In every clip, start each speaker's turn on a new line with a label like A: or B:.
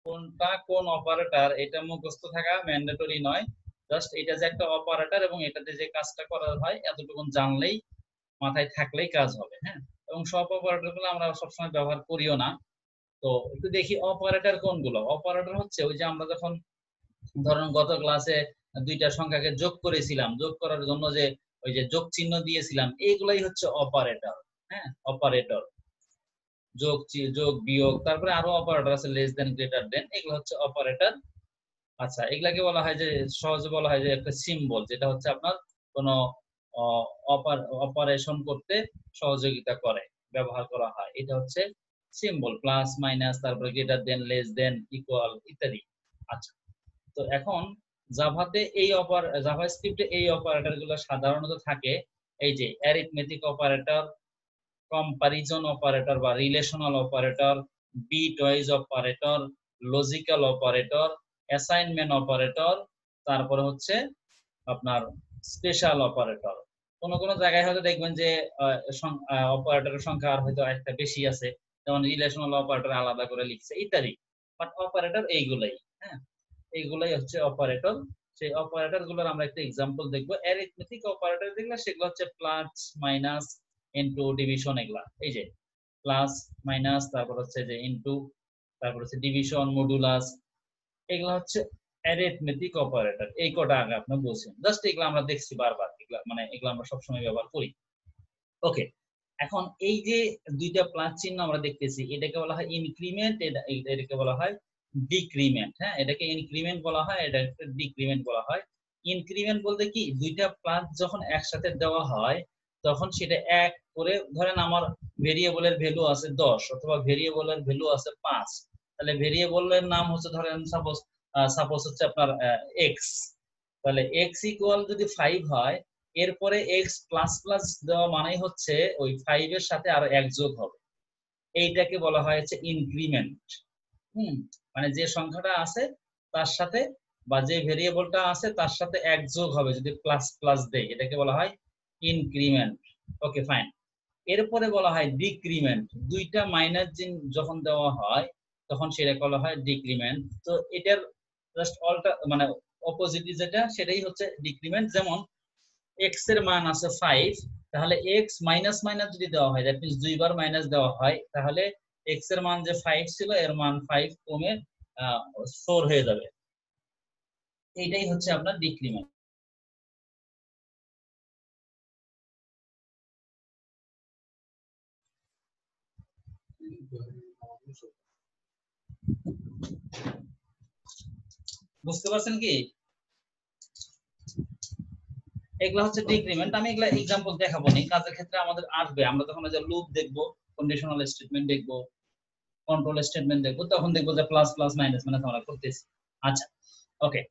A: কোনটা কোন অপারেটর এটা মুখস্থ থাকা ম্যান্ডেটরি নয়, জাস্ট এটা যে একটা অপারেটর এবং এটাতে যে কাজটা করা হয় এতটুকু জানলেই মাথায় থাকলেই কাজ হবে। হ্যাঁ, এবং সব অপারেটর গুলো আমরা সবসময় ব্যবহার করিও না। তো একটু দেখি অপারেটর কোনগুলো। অপারেটর হচ্ছে ওই যে আমরা যখন ধরুন গত ক্লাসে দুইটা সংখ্যাকে যোগ করেছিলাম, যোগ করার জন্য যে ওই যে যোগ চিহ্ন দিয়েছিলাম, এইগুলাই হচ্ছে অপারেটর। হ্যাঁ, অপারেটর যোগ যোগ বিয়োগ, তারপরে আরো অপারেটর আছে লেস দেন গ্রেটার দেন, এগুলো হচ্ছে অপারেটর। আচ্ছা, এগুলাকে বলা হয় যে সহজে বলা হয় যে একটা সিম্বল, যেটা হচ্ছে আপনার কোনো অপারেশন করতে সহযোগিতা করে, ব্যবহার করা হয়, এটা হচ্ছে সিম্বল। প্লাস মাইনাস, তারপরে greater than, less than, equal ইত্যাদি। আচ্ছা, তো এখন জাভা স্ক্রিপ্টে এই অপারেটর গুলো সাধারণত থাকে এই যে অ্যারিথমেটিক অপারেটর, কম্পারিজন অপারেটর বা relational operator, bitwise operator, logical operator, assignment operator, তারপরে হচ্ছে আপনার স্পেশাল অপারেটর। কোন কোন জায়গায় হয়তো দেখবেন যে অপারেটরের সংখ্যা আর হয়তো একটা বেশি আছে, যেমন রিলেশনাল অপারেটর আলাদা করে লিখছে ইত্যাদি। বাট অপারেটর এইগুলাই। হ্যাঁ, এইগুলাই হচ্ছে অপারেটর। সেই অপারেটর গুলোর আমরা একটা এক্সাম্পল দেখবো। অ্যারিথমেটিক অপারেটর যেগুলো সেগুলো হচ্ছে প্লাস মাইনাস ইনটু ডিভিশন, এগুলা এই যে প্লাস মাইনাস, তারপর হচ্ছে যে ইনটু, তারপর হচ্ছে ডিভিশন, মডুলাস, এগুলো হচ্ছে অ্যারিথমেটিক অপারেটর। এই কটা আগে আপনি বলছেন, জাস্ট এগুলো আমরা দেখছি বারবার, এগুলো মানে এগুলো আমরা সবসময় ব্যবহার করি। ওকে, এখন এই যে দুইটা প্লাস চিহ্ন আমরা দেখতেছি, এটাকে বলা হয় ইনক্রিমেন্ট, এটাকে বলা হয় ডিক্রিমেন্ট। হ্যাঁ, এটাকে ইনক্রিমেন্ট বলা হয়, এটাকে ডিক্রিমেন্ট বলা হয়। ইনক্রিমেন্ট বলতে কি, দুইটা প্লাস যখন একসাথে দেওয়া হয় তখন সেটা এক করে, ধরেন আমার ভেরিয়েবলের ভ্যালু আছে 10 অথবা ভেরিয়েবলের ভ্যালু আছে 5, তাহলে ভেরিয়েবলের নাম হচ্ছে ধরেন সাপোজ হচ্ছে আপনার এক্স, তাহলে এক্স ইকুয়াল যদি 5 হয়, এরপরে এক্স প্লাস প্লাস দেওয়া মানেই হচ্ছে ওই 5 এর সাথে আরো এক যোগ হবে। এইটাকে বলা হয় হচ্ছে ইনক্রিমেন্ট। মানে যে সংখ্যাটা আছে তার সাথে, বা যে ভেরিয়েবলটা আছে তার সাথে এক যোগ হবে যদি প্লাস প্লাস দেয়, এটাকে বলা হয় ইনক্রিমেন্ট। ওকে, ফাইন। এরপরে বলা হয় ডিক্রিমেন্ট, দুইটা মাইনাস চিহ্ন যখন দেওয়া হয় তখন সেটাকে বলা হয় ডিক্রিমেন্ট। তো এটার জাস্ট অলটা মানে অপোজিট যেটা, সেটাই হচ্ছে ডিক্রিমেন্ট। যেমন এক্স এর মান আছে 5, তাহলে এক্স মাইনাস মাইনাস যদি দেওয়া হয়, দ্যাট মিন্স দুইবার মাইনাস দেওয়া হয়, তাহলে এক্স এর মান যে 5 ছিল এর মান 5 কমে 4 হয়ে যাবে। এইটাই হচ্ছে আপনার ডিক্রিমেন্ট। বুঝতে পারছেন কি? এগুলা হচ্ছে ডিক্রিমেন্ট। আমি এগুলা এক্সাম্পল দেখাবো না, কাজের ক্ষেত্রে আমাদের আসবে। আমরা যখন যে লুপ দেখবো, কন্ডিশনাল স্টেটমেন্ট দেখবো, কন্ট্রোল স্টেটমেন্ট দেখবো, তখন দেখবো যে প্লাস প্লাস মাইনাস মাইনাস আমরা করতেছি। আচ্ছা, ওকে।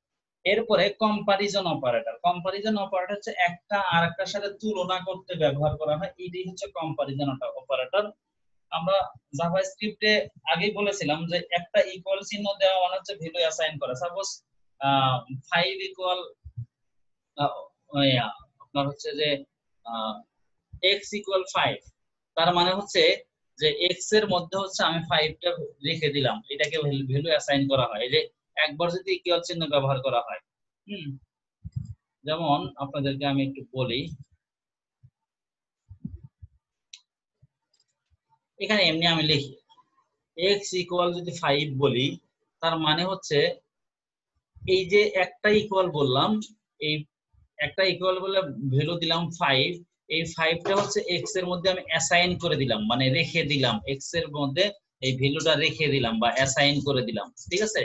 A: এরপরে কম্পারিজন অপারেটর। কম্পারিজন অপারেটর হচ্ছে একটা আরেকটার সাথে তুলনা করতে ব্যবহার করা হয়, এটাই হচ্ছে কম্পারিজন অপারেটর। আমরা জাভা স্ক্রিপ্টে আগেই বলেছিলাম যে একটা ইকুয়াল চিহ্ন দেওয়া মানে হচ্ছে ভ্যালু অ্যাসাইন করা। সাপোজ 5 ইকুয়াল আপনার হচ্ছে যে x ইকুয়াল 5, তার মানে হচ্ছে যে x এর মধ্যে হচ্ছে আমি 5টা রেখে দিলাম, এটাকে ভ্যালু অ্যাসাইন করা হয়। এই যে একবার যদি ইকুয়াল চিহ্ন ব্যবহার করা হয়, যেমন আপনাদেরকে আমি একটু বলি, এখানে এমনি আমি লিখি x ইকুয়াল যদি 5 বলি, তার মানে হচ্ছে এই যে একটা ইকুয়াল বললাম, এই একটা ইকুয়াল বলে ভ্যালু দিলাম 5, এই 5টা হচ্ছে x এর মধ্যে আমি অ্যাসাইন করে দিলাম, মানে রেখে দিলাম, x এর মধ্যে এই ভ্যালুটা রেখে দিলাম বা অ্যাসাইন করে দিলাম। ঠিক আছে,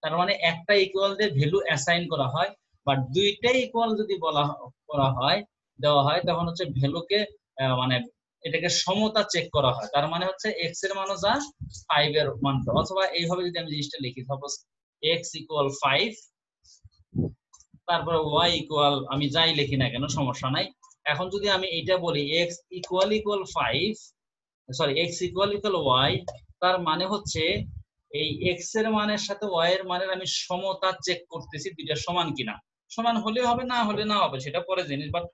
A: তার মানে একটা ইকুয়াল দিয়ে ভ্যালু অ্যাসাইন করা হয়, বা দুইটা ইকুয়াল যদি করা হয়, দেওয়া হয়, তখন হচ্ছে ভ্যালুকে মানে এটাকে সমতা চেক করা হয়। তার মানে হচ্ছে x এর মানও যা 5 এর মান, অথবা এইভাবে যদি আমি জিনিসটা লিখি, সাপোজ x ইকুয়াল 5, তারপরে y ইকুয়াল, আমি যাই লিখি না কেন সমস্যা নাই। এখন যদি আমি এটা বলি x equal 5, sorry x equal y, তার মানে হচ্ছে এই x এর মানের সাথে y এর মানের আমি সমতা চেক করতেছি, দুইটা সমান কিনা। সমান হলে হবে, না হলে না হবে, সেটা পরে জিনিস, বাট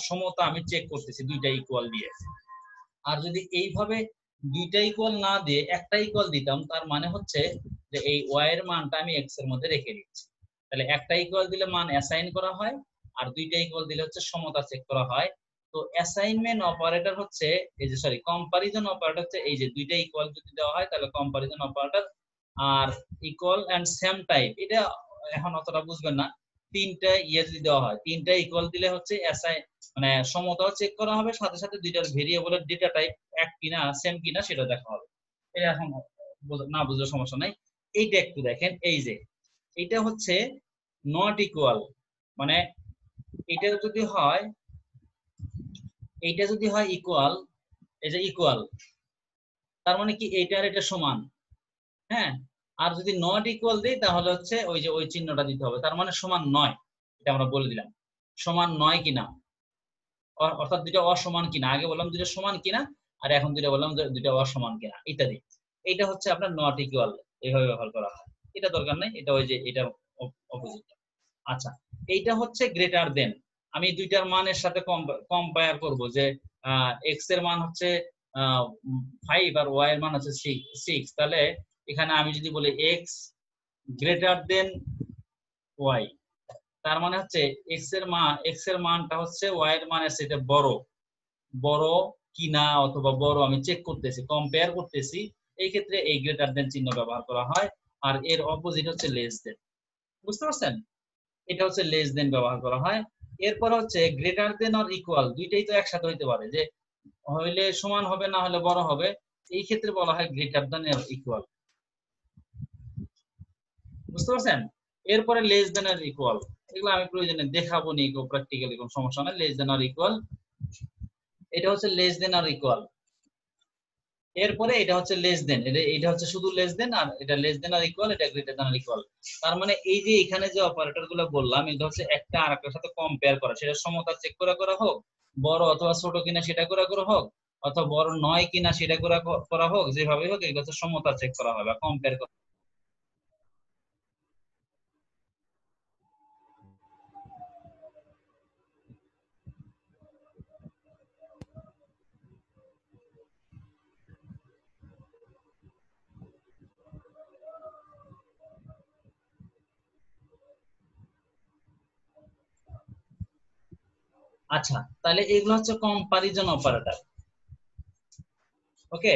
A: সমতা আমি চেক করতেছি দুইটা ইকুয়াল দিয়ে। আর যদি এইভাবে দুইটা ইকুয়াল না দিয়ে একটা ইকুয়াল দিতাম, তার মানে হচ্ছে যে এই ওয়াই এর মানটা আমি এক্স এর মধ্যে রেখে দিচ্ছি। তাহলে একটা ইকুয়াল দিলে মান অ্যাসাইন করা হয়, আর দুইটা ইকুয়াল দিলে হচ্ছে সমতা চেক করা হয়। তো অ্যাসাইনমেন্ট অপারেটর হচ্ছে এই যে সরি কম্পারিজন অপারেটর হচ্ছে এই যে দুইটা ইকুয়াল যদি দেওয়া হয় তাহলে কম্পারিজন অপারেটর। আর ইকুয়াল এন্ড সেম টাইপ এটা এখন অতটা বুঝবেন না। তিনটা যদি দেওয়া হয়, তিনটা ইকুয়াল দিলে হচ্ছে অ্যাসাইন মানে সমতাও চেক করা হবে, সাথে সাথে দুইটার ভেরিয়েবলের ডেটা টাইপ এক কিনা সেম কিনা সেটা দেখা হবে। এটা এখন না বুঝলে সমস্যা নাই। এইটা একটু দেখেন, এই যে এটা হচ্ছে নট ইকুয়াল, মানে এটা যদি হয়, এইটা যদি হয় ইকুয়াল, এই যে ইকুয়াল তার মানে কি এইটা আর এটা সমান, হ্যাঁ। আর যদি নট ইকুয়াল দিই তাহলে হচ্ছে ওই যে ওই চিহ্নটা দিতে হবে, তার মানে সমান নয়, এটা আমরা বলে দিলাম সমান নয় কিনা, অর্থাৎ দুইটা অসমান কিনা। আগে বললাম দুইটা সমান কিনা, আর এখন দুইটা বললাম দুইটা অসমান কিনা ইত্যাদি। এটা হচ্ছে আপনার নট ইকুয়াল, এইভাবে ব্যবহার করা হয়। এটা দরকার নাই, এটা ওই যে এটা অপোজিট। আচ্ছা, এইটা হচ্ছে গ্রেটার দেন। আমি দুইটার মানের সাথে কম্পেয়ার করব যে এক্স এর মান হচ্ছে 5 আর ওয়াই এর মান হচ্ছে 6, তাহলে এখানে আমি যদি বলি এক্স গ্রেটার দেন ওয়াই, তার মানে হচ্ছে এক্স এর মানটা হচ্ছে ওয়াই এর মানের সাথে বড় বড় কিনা, অথবা বড় আমি চেক করতেছি, কম্পেয়ার করতেছি। এই ক্ষেত্রে এই গ্রেটার দেন চিহ্ন ব্যবহার করা হয়, আর এর অপোজিট হচ্ছে লেস দেন। বুঝতে পারছেন? এটা হচ্ছে লেস দেন ব্যবহার করা হয়। এরপর হচ্ছে গ্রেটার দেন অর ইকুয়াল, দুইটাই তো একসাথে হইতে পারে, যে হইলে সমান হবে না হলে বড় হবে, এই ক্ষেত্রে বলা হয় গ্রেটার দেন অর ইকুয়াল। বুঝতে পারছেন? এরপরে লেস দেন আর ইকুয়াল, এগুলো আমি প্রয়োজনে দেখাবো নি, প্র্যাকটিক্যালি কোনো সমস্যা নাই। লেস দেন আর ইকুয়াল, এটা হচ্ছে লেস দেন আর ইকুয়াল। এরপরে এটা হচ্ছে লেস দেন, এটা হচ্ছে শুধু লেস দেন, আর এটা লেস দেন আর ইকুয়াল, এটা গ্রেটার দেন আর ইকুয়াল। তার মানে এই যে এখানে যে অপারেটর গুলো বললাম, এটা হচ্ছে একটা আরেকটার সাথে কম্পেয়ার করা, সেটা সমতা চেক করা হোক, বড় অথবা ছোট কিনা সেটা করা হোক, অথবা বড় নয় কিনা সেটা করা হোক, যেভাবে হোক এগুলো হচ্ছে সমতা চেক করা হয় বা কম্পেয়ার করা। আচ্ছা, তাহলে এগুলো হচ্ছে কম্পারিজন অপারেটর। ওকে,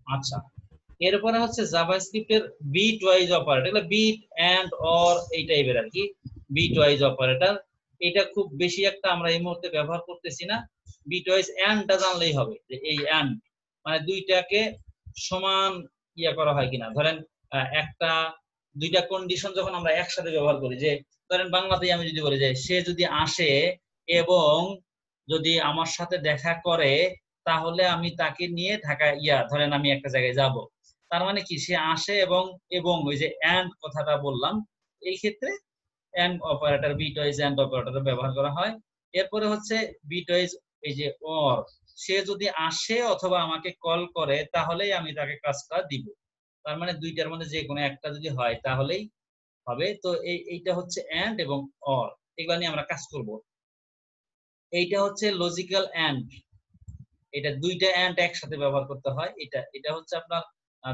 A: আচ্ছা। এরপরে হচ্ছে জাভাস্ক্রিপ্টের বিট ওয়াইজ অপারেটর, এগুলো বিট এন্ড অর এই টাইপের আর কি, বিট ওয়াইজ অপারেটর। এটা খুব বেশি একটা আমরা এই মুহূর্তে ব্যবহার করতেছি না। বিট ওয়াইজ এন্ডটা জানলেই হবে, যে এই এন্ড মানে দুইটাকে সমান করা হয় কিনা। ধরেন একটা দুইটা কন্ডিশন যখন আমরা একসাথে ব্যবহার করি, যে ধরেন বাংলাতেই আমি যদি বলি যে সে যদি আসে এবং যদি আমার সাথে দেখা করে, তাহলে আমি তাকে নিয়ে ঢাকা ধরেন আমি একটা জায়গায় যাব। তার মানে কি সে আসে এবং ওই যে এন্ড কথাটা বললাম, এই ক্ষেত্রে and operator, bitwise and operator ব্যবহার করা হয়। এরপরে হচ্ছে বিটওয়াইজ এই যে অর, সে যদি আসে অথবা আমাকে কল করে তাহলেই আমি তাকে কাজটা দিব। তার মানে দুইটার মধ্যে যে কোনো একটা যদি হয় তাহলেই হবে। তো এইটা হচ্ছে এন্ড এবং অর, এগুলো নিয়ে আমরা কাজ করব। এইটা হচ্ছে লজিক্যাল এন্ড, এটা দুইটা এন্ড একসাথে ব্যবহার করতে হয়। এটা হচ্ছে আপনার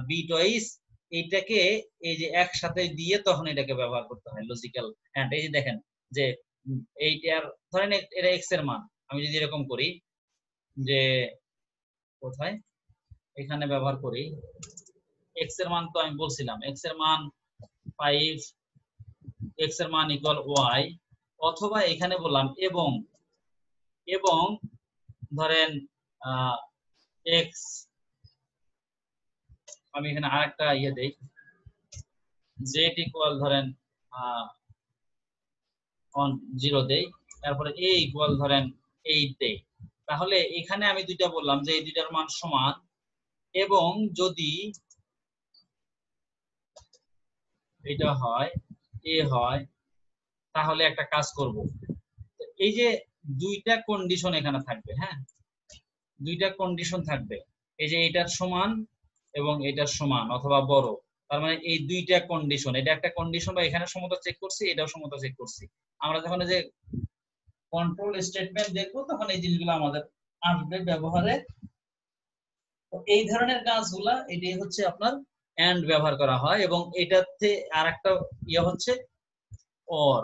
A: বিটওয়াইজ, এইটাকে এই যে একসাথে দিয়ে তখন এটাকে ব্যবহার করতে হয় লজিক্যাল এন্ড। এই যে দেখেন যে এইটার ধরেন এটা এক্স এর মান, আমি যদি এরকম করি যে কোথায় এখানে ব্যবহার করি, এক্স এর মান তো আমি বলছিলাম এক্স এর মান 5, এক্স এর মান ইকুয়াল ওয়াই, অথবা এখানে বললাম এবং ধরেন এক্স, আমি এখানে আরেকটা দেই, জেড ইকুয়াল ধরেন 0 দেই, তারপরে এ ইকুয়াল ধরেন 8 দেই। তাহলে এখানে আমি দুইটা বললাম যে এই দুইটার মান সমান, এবং যদি এটা হয় এ হয়, তাহলে একটা কাজ করব, এই যে দুইটা কন্ডিশন এখানে থাকবে, হ্যাঁ দুইটা কন্ডিশন থাকবে, এই যে এটার সমান এবং এটার সমান অথবা বড়। তার মানে এই দুইটা কন্ডিশন, এটা একটা কন্ডিশন বা এখানে সমতা চেক করছি, এটাও সমতা চেক করছি। আমরা যখন যে কন্ট্রোল স্টেটমেন্ট দেখবো তখন এই জিনিসগুলো আমাদের আসবে ব্যবহারে। তো এই ধরনের কাজগুলা এটাই হচ্ছে আপনার এন্ড ব্যবহার করা হয়, এবং এটাতে আরেকটা ইয়ে হচ্ছে অর।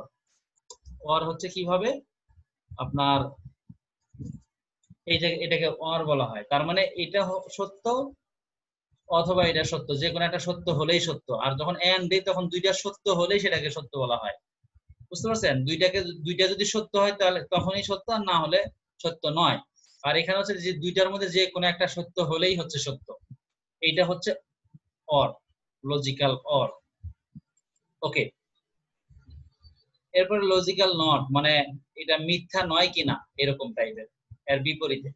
A: অর হচ্ছে কিভাবে আপনার এই যে এটাকে অর বলা হয়, তার মানে এটা সত্য অথবা এটা সত্য, যে কোনো একটা সত্য হলেই সত্য। আর যখন এন্ড দেই তখন দুইটা সত্য হলেই সেটাকে সত্য বলা হয়। বুঝতে পারছেন? দুইটা যদি সত্য হয় তাহলে তখনই সত্য, আর না হলে সত্য নয়। আর এখানে হচ্ছে যে দুইটার মধ্যে যে কোনো একটা সত্য হলেই হচ্ছে সত্য। এইটা হচ্ছে অর, লজিক্যাল অর। ওকে, এরপরে লজিক্যাল নট, মানে এটা মিথ্যা নয় কিনা এরকম টাইপের, এর বিপরীতে।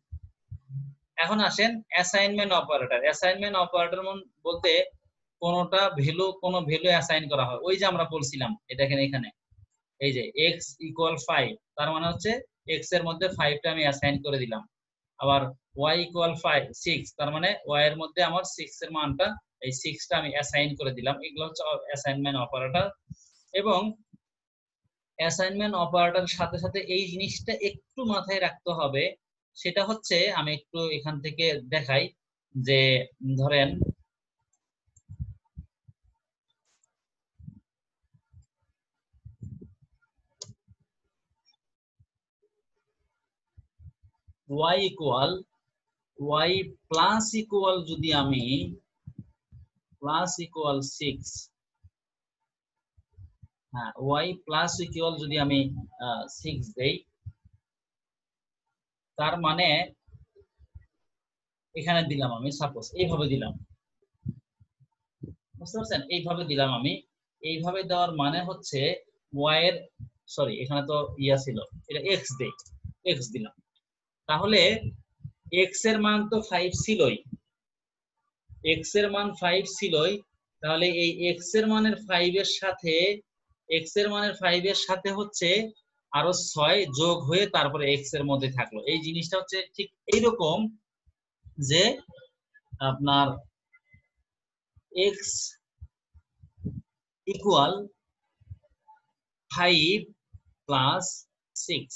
A: এখন আসেন অ্যাসাইনমেন্ট অপারেটর। অ্যাসাইনমেন্ট অপারেটর বলতে কোনো ভ্যালু অ্যাসাইন করা হয়। ওই যে আমরা বলছিলাম, এটা এখানে এই যে x ইকুয়াল 5, তার মানে হচ্ছে x এর মধ্যে 5টা আমি অ্যাসাইন করে দিলাম। আবার y ইকুয়াল 6, তার মানে y এর মধ্যে আমার 6 এর মানটা, এই 6টা আমি অ্যাসাইন করে দিলাম। এগুলো হচ্ছে অ্যাসাইনমেন্ট অপারেটর। এবং অ্যাসাইনমেন্ট অপারেটর সাথে সাথে এই জিনিসটা একটু মাথায় রাখতে হবে, সেটা হচ্ছে আমি একটু এখান থেকে দেখাই যে ধরেন y equal y plus equal, যদি আমি প্লাস ইকুয়াল 6, হ্যাঁ y প্লাস ইকুয়াল যদি আমি 6 দেই, তার মানে এখানে দিলাম আমি সাপোজ এইভাবে দিলাম। বুঝতে পারছেন? এইভাবে দিলাম আমি। এইভাবে দেওয়ার মানে হচ্ছে y এর, সরি এখানে তো ইয়া ছিল, এটা x দেই, x দিলাম। তাহলে x এর মান তো 5 ছিলই, x এর মান 5 ছিলই। তাহলে এই x এর মানের 5 এর সাথে, x এর মানের 5 এর সাথে হচ্ছে আরো 6 যোগ হয়ে তারপরে x এর মধ্যে থাকলো। এই জিনিসটা হচ্ছে ঠিক এইরকম যে আপনার x ইকুয়াল 5 প্লাস 6,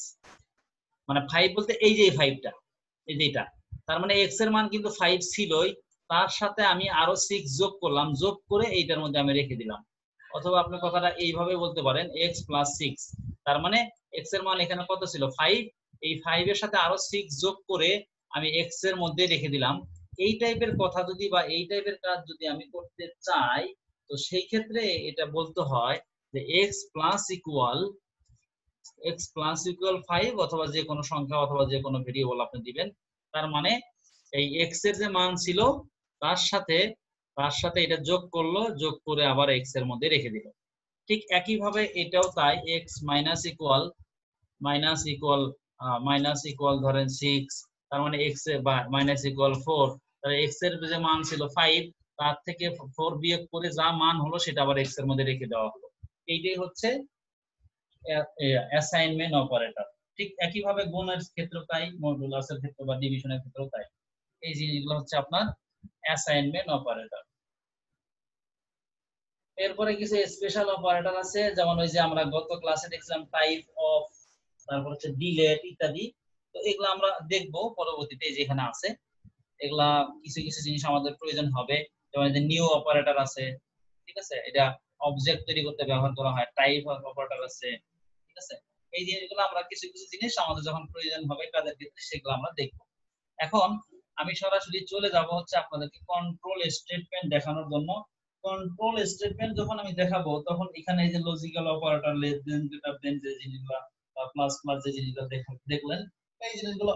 A: মানে 5 বলতে এই যে 5টা, এই যে এটা, তার মানে x এর মান কিন্তু 5 ছিলই, তার সাথে আমি আরো 6 যোগ করলাম, যোগ করে এইটার মধ্যে আমি রেখে দিলাম। অথবা আপনি কথাটা এইভাবে বলতে পারেন x প্লাস 6, তার মানে x এর মান এখানে কত ছিল 5, এই 5 এর সাথে আরো 6 যোগ করে আমি x এর মধ্যে রেখে দিলাম। এই টাইপের কথা যদি বা এই টাইপের কাজ যদি আমি করতে চাই, তো সেই ক্ষেত্রে এটা বলতে হয় যে x প্লাস ইকুয়াল 5 অথবা যে কোনো সংখ্যা অথবা যে কোনো ভেরিয়েবল আপনি দিবেন। তার মানে এই x এর যে মান ছিল তার সাথে এটা যোগ করলো, যোগ করে আবার x এর মধ্যে রেখে দিল। ঠিক একইভাবে এটাও তাই, x মাইনাস ইকুয়াল ধরেন 6, তার মানে x এর বা মাইনাস ইকুয়াল 4, তাহলে x এর যে মান ছিল 5, তার থেকে 4 বিয়োগ করে যা মান হলো সেটা আবার x এর মধ্যে রেখে দেওয়া হলো। এইটাই হচ্ছে অ্যাসাইনমেন্ট অপারেটর। ঠিক একইভাবে গুণের ক্ষেত্রেও তাই, মডুলাসের ক্ষেত্রে বা ডিভিশনের ক্ষেত্রেও তাই। এই জিনিসগুলো হচ্ছে আপনার অ্যাসাইনমেন্ট অপারেটর। এরপরে কিছু স্পেশাল অপারেটর আছে, যেমন ওই যে আমরা গত ক্লাসে দেখছিলাম টাইপ অফ, তারপর হচ্ছে ডিলেট ইত্যাদি। তো এগুলো আমরা দেখব পরবর্তীতে, যেখানে আছে এগুলা কিছু কিছু জিনিস আমাদের প্রয়োজন হবে। যেমন যে নিউ অপারেটর আছে, ঠিক আছে, এটা অবজেক্ট তৈরি করতে ব্যবহার করা হয়। টাইপ অফ অপারেটর আছে, ঠিক আছে। এই জিনিসগুলো আমরা কিছু কিছু জিনিস আমাদের যখন প্রয়োজন হবে কাজের ক্ষেত্রে সেগুলো আমরা দেখব। এখন আমি সরাসরি চলে যাব হচ্ছে আপনাদেরকে কন্ট্রোল স্টেটমেন্ট দেখানোর জন্য। কন্ট্রোল স্টেটমেন্ট যখন আমি দেখাবো তখন এখানে এই যে logical operator, less than, greater than, যে জিনিসগুলো প্লাস প্লাস যে জিনিসগুলো দেখলেন, এই জিনিসগুলো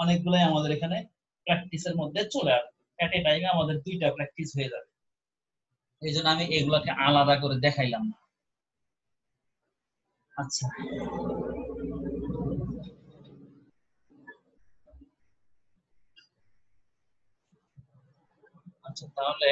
A: অনেকগুলাই আমাদের এখানে প্র্যাকটিসের মধ্যে চলে আসবে। এট এ টাইমে আমাদের দুইটা প্র্যাকটিস হয়ে যাবে। এই জন্য আমি এগুলোকে আলাদা করে দেখাইলাম না। আচ্ছা আচ্ছা, তাহলে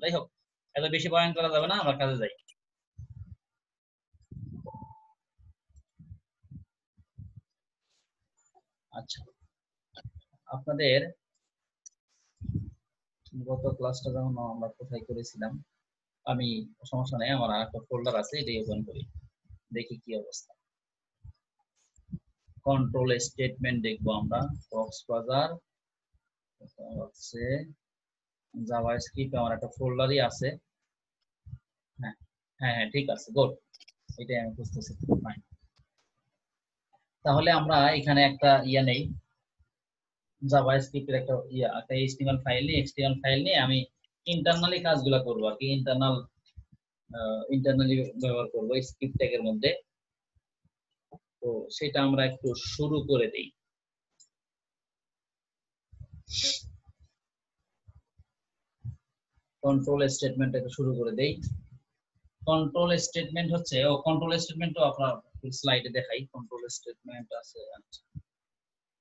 A: যাই হোক, এত বেশি বয়ান করা যাবে না, আমরা কাজে যাই। আচ্ছা। আচ্ছা, আপনাদের গত ক্লাসটা যখন আমরা কোথায় করেছিলাম, আমি সমস্যা নেই, আমার একটা ফোল্ডার আছে, এটাই ওপেন করি, দেখি কি অবস্থা। কন্ট্রোল স্টেটমেন্ট দেখবো আমরা। কক্সবাজার হচ্ছে জাভাস্ক্রিপ্ট, আমার একটা ফোল্ডারই আছে। হ্যাঁ হ্যাঁ হ্যাঁ, ঠিক আছে, গুড, এটাই আমি বুঝতেছি। ফাইন, তাহলে আমরা এখানে একটা নেই, জাভাস্ক্রিপ্টের একটা একটা এইচটিএমএল ফাইল নিয়ে আমি ইন্টারনালি কাজগুলো করবো আর কি, ইন্টারনালি ব্যবহার করবো স্ক্রিপ্ট ট্যাগের মধ্যে। তো সেটা আমরা একটু শুরু করে দেই। কন্ট্রোল স্টেটমেন্টটাকে শুরু করে দেই। কন্ট্রোল স্টেটমেন্ট হচ্ছে, কন্ট্রোল স্টেটমেন্টও আপনার স্লাইডে দেখাই। কন্ট্রোল স্টেটমেন্ট আছে, আচ্ছা,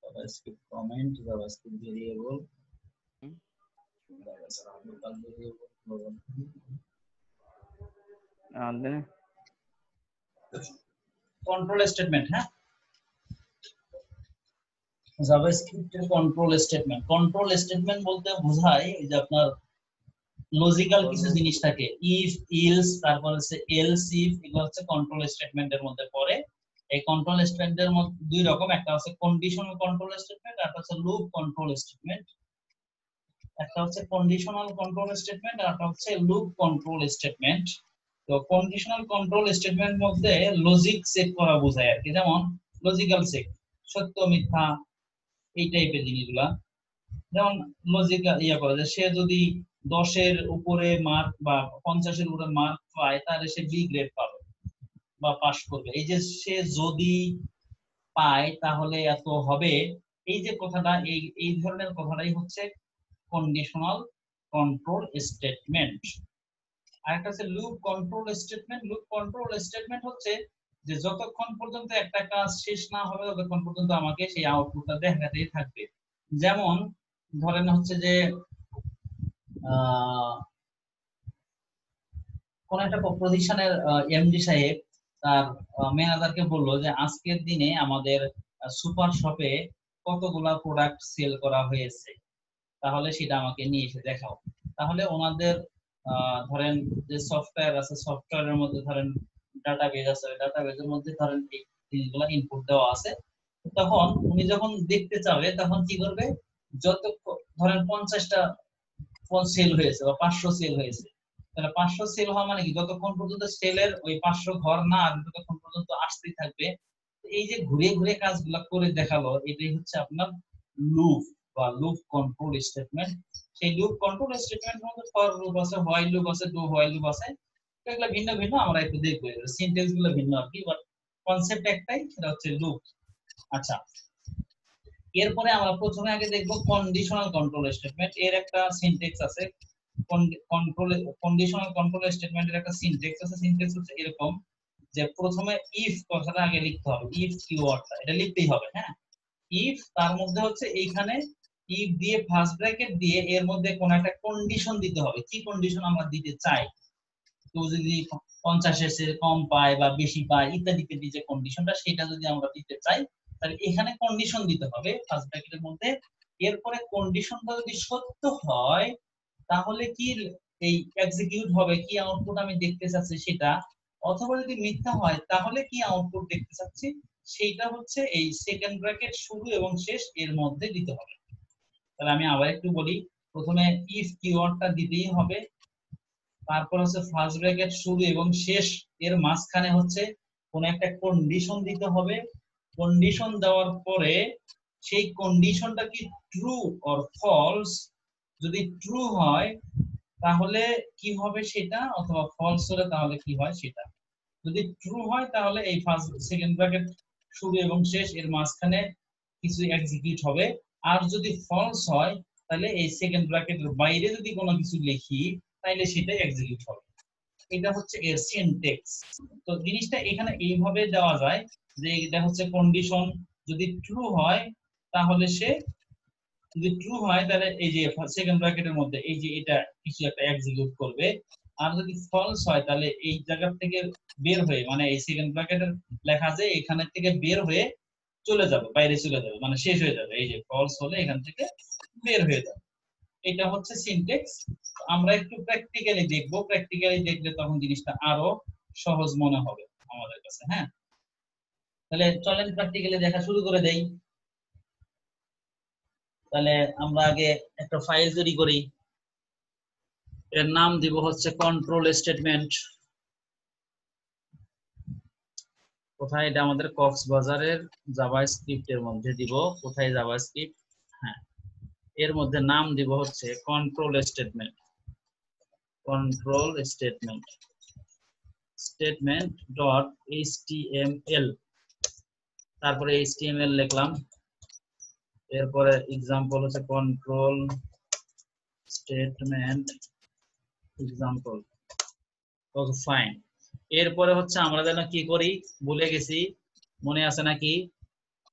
A: JavaScript comment, JavaScript variable, local variable, control statement. হ্যাঁ, জাভাস্ক্রিপ্টের কন্ট্রোল স্টেটমেন্ট বলতে বোঝায় যে আপনার লজিক্যাল কিছু জিনিস থাকে, ইফ, ইলস, তারপর হচ্ছে এলস, ইফ, এগুলো হচ্ছে কন্ট্রোল স্টেটমেন্টের মধ্যে পড়ে। এই কন্ট্রোল স্টেটমেন্টের মধ্যে দুই রকম, একটা হচ্ছে কন্ডিশনাল কন্ট্রোল স্টেটমেন্ট, আর একটা হচ্ছে লুপ কন্ট্রোল স্টেটমেন্ট। একটা হচ্ছে কন্ডিশনাল কন্ট্রোল স্টেটমেন্ট, আর একটা হচ্ছে লুপ কন্ট্রোল স্টেটমেন্ট। তো কন্ডিশনাল কন্ট্রোল স্টেটমেন্ট মধ্যে লজিক চেক করা বোঝায় আর কি, যেমন লজিক্যাল চেক, সত্য মিথ্যা, এই টাইপের জিনিসগুলা। যেমন লজিক্যাল করে যে সে যদি 10-এর উপরে মার্ক বা 50-এর উপরে মার্ক পায়, তাহলে সে বি গ্রেড পাবে বা পাস করবে। এই যে সে যদি পায় তাহলে এত হবে, এই যে কথাটা, এই ধরনের কথাটাই হচ্ছে কন্ডিশনাল কন্ট্রোল স্টেটমেন্ট। আরেকটা হচ্ছে loop control statement. Loop control statement হচ্ছে যে যতক্ষণ পর্যন্ত একটা কাজ শেষ না হবে ততক্ষণ পর্যন্ত আমাকে সেই আউটপুটটা দেখাতেই থাকবে। যেমন ধরেন হচ্ছে যে কোন একটা প্রতিষ্ঠানের এমডি সাহেব তার ম্যানেজারকে বললো যে আজকের দিনে আমাদের সুপার শপে কতগুলা প্রোডাক্ট সেল করা হয়েছে, তাহলে সেটা আমাকে নিয়ে এসে দেখাও। তাহলে ওনাদের ধরেন যে সফটওয়্যার আছে, সফটওয়্যারের মধ্যে ধরেন ডাটাবেজ আছে, ডাটাবেজের মধ্যে ধরেন এই জিনিসগুলো ইনপুট দেওয়া আছে। তখন উনি যখন দেখতে চাবে তখন কি করবে, যত ধরেন 50টা সেল হয়েছে বা 500 সেল হয়েছে, তাহলে 500 সেল হওয়া মানে কি, যতক্ষণ পর্যন্ত সেলের ওই 500 ঘর না আসবে ততক্ষণ পর্যন্ত আসতেই থাকবে। এই যে ঘুরে ঘুরে কাজগুলো করে দেখালো, এটাই হচ্ছে আপনার লুপ বা লুপ কন্ট্রোল স্টেটমেন্ট। সেই লুপ কন্ট্রোল স্টেটমেন্টের মধ্যে ফর লুপ আছে, হোয়াইল লুপ আছে, ডু হোয়াইল লুপ আছে। এগুলো ভিন্ন ভিন্ন, আমরা একটু দেখবো, সিনট্যাক্স গুলো ভিন্ন আর কি, বাট কনসেপ্ট একটাই, সেটা হচ্ছে লুপ। আচ্ছা, এরপরে আমরা প্রথমে আগে দেখবো কন্ডিশনাল কন্ট্রোল স্টেটমেন্ট। এর একটা সিনট্যাক্স আছে, কন্ডিশনাল কন্ট্রোল স্টেটমেন্টের একটা সিনট্যাক্স আছে। সিনট্যাক্স হচ্ছে এরকম যে প্রথমে ইফ কথাটা আগে লিখতে হবে, ইফ কিওয়ার্ডটা এটা লিখতেই হবে। হ্যাঁ, ইফ, তার মধ্যে হচ্ছে এইখানে ইফ দিয়ে ফার্স্ট ব্র্যাকেট দিয়ে এর মধ্যে কোন একটা কন্ডিশন দিতে হবে। কি কন্ডিশন আমরা দিতে চাই, তো যদি 50-এর চেয়ে কম পায় বা বেশি পায় ইত্যাদি ইত্যাদি, যে কন্ডিশনটা সেটা যদি আমরা দিতে চাই তাহলে এখানে কন্ডিশন দিতে হবে ফার্স্ট ব্র্যাকেটের মধ্যে। এরপরে কন্ডিশনটা যদি সত্য হয় তাহলে কি এই এক্সিকিউট হবে, কি আউটপুট আমি দেখতে চাচ্ছি সেটা। অথবা যদি মিথ্যা হয় তাহলে কি আউটপুট দেখতে চাচ্ছি সেইটা হচ্ছে এই সেকেন্ড ব্র্যাকেট শুরু এবং শেষ এর মধ্যে দিতে হবে। তাহলে আমি আবার একটু বলি, প্রথমে ইফ কিওয়ার্ডটা দিতেই হবে, তারপর হচ্ছে ফার্স্ট ব্র্যাকেট শুরু এবং শেষ এর মাঝখানে হচ্ছে কোন একটা কন্ডিশন দিতে হবে। কন্ডিশন দেওয়ার পরে সেই কন্ডিশনটা কি ট্রু অর ফলস, যদি ট্রু হয় তাহলে কি হবে সেটা, অথবা ফলস হলে তাহলে কি হয় সেটা। যদি ট্রু হয় তাহলে এই ফার্স্ট সেকেন্ড ব্র্যাকেট শুরু এবং শেষ এর মাঝখানে কিছু এক্সিকিউট হবে। আর যদি ফলস হয় তাহলে এই সেকেন্ড ব্র্যাকেটের বাইরে যদি কোনো কিছু লিখি তাহলে সেটা এক্সিকিউট হবে। এটা হচ্ছে এর সিনট্যাক্স। তো জিনিসটা এখানে এইভাবে দেওয়া যায় যে এটা হচ্ছে কন্ডিশন, যদি ট্রু হয় তাহলে সে, যদি ট্রু হয় তাহলে এই যে সেকেন্ড ব্র্যাকেটের মধ্যে এই যে এটা কিছু একটা এক্সিকিউট করবে। আর যদি ফলস হয় তাহলে এই জায়গা থেকে বের হয়ে, মানে এই সেকেন্ড ব্র্যাকেটের লেখা আছে এখানে থেকে বের হয়ে চলে যাবে, বাইরে চলে যাবে, মানে শেষ হয়ে যাবে। এই যে ফলস হলে এখান থেকে বের হয়ে যাবে। এটা হচ্ছে সিনট্যাক্স। আমরা একটু প্র্যাকটিক্যালি দেখবো, প্র্যাকটিক্যালি দেখলে তখন জিনিসটা আরো সহজ মনে হবে আমাদের কাছে। হ্যাঁ, তাহলে চলেন প্র্যাকটিক্যালি দেখা শুরু করে দেই। তাহলে আমরা আগে একটা ফাইল তৈরি করি, এর নাম দিব হচ্ছে কন্ট্রোল স্টেটমেন্ট। কোথায়? এটা আমাদের কক্সবাজারের জাভাস্ক্রিপ্টের মধ্যে দিব। কোথায় জাভাস্ক্রিপ্ট? হ্যাঁ, এর মধ্যে নাম দিব হচ্ছে control statement. Control statement statement dot HTML, তারপরে এইচটিএমএল লিখলাম, এরপরে এক্সাম্পল হচ্ছে কন্ট্রোল স্টেটমেন্ট এক্সাম্পল। ওকে, ফাইন। এরপরে হচ্ছে আমরা যেন কি করি ভুলে গেছি, মনে আছে নাকি?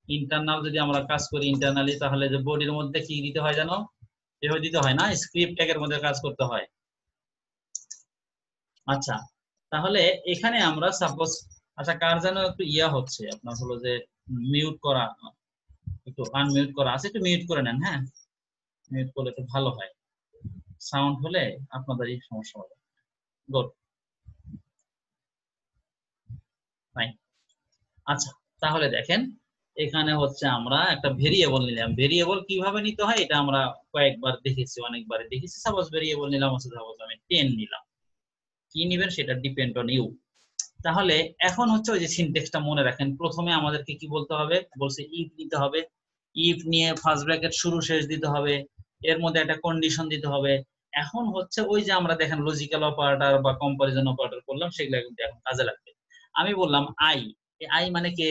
A: ইন্টারনাল যদি আমরা কাজ করি ইন্টারনালি, তাহলে যে বডির মধ্যে কি দিতে হয় জানো? এভাবে দিতে হয় না, স্ক্রিপ্ট ট্যাগের মধ্যে কাজ করতে হয়। আচ্ছা, তাহলে এখানে আমরা সাপোজ, আচ্ছা কার যেন একটু ইয়া হচ্ছে, আপনার হলো যে মিউট করা, একটু আনমিউট করা আছে, একটু মিউট করে নেন। হ্যাঁ, মিউট করলে একটু ভালো হয়, সাউন্ড হলে আপনাদেরই সমস্যা হবে। Good, fine. আচ্ছা, তাহলে দেখেন এখানে হচ্ছে আমরা একটা ভেরিয়েবল নিলাম। ভেরিয়েবল কিভাবে নিতে হয় এটা আমরা কয়েকবার দেখেছি, অনেকবার দেখেছি। সাপোজ ভেরিয়েবল নিলাম, সাপোজ আমি 10 নিলাম। কি নিবেন সেটা ডিপেন্ড অন ইউ। তাহলে এখন হচ্ছে ওই যে সিনট্যাক্সটা মনে রাখেন, প্রথমে আমাদেরকে কি বলতে হবে, বলছে ইফ নিতে হবে। ইফ নিয়ে ফার্স্ট ব্র্যাকেট শুরু শেষ দিতে হবে, এর মধ্যে একটা কন্ডিশন দিতে হবে। এখন হচ্ছে ওই যে আমরা দেখেন লজিক্যাল অপারেটর বা কম্পারিজন অপারেটর করলাম, সেগুলো কিন্তু এখন কাজে লাগবে। আমি বললাম আই, আই মানে কে?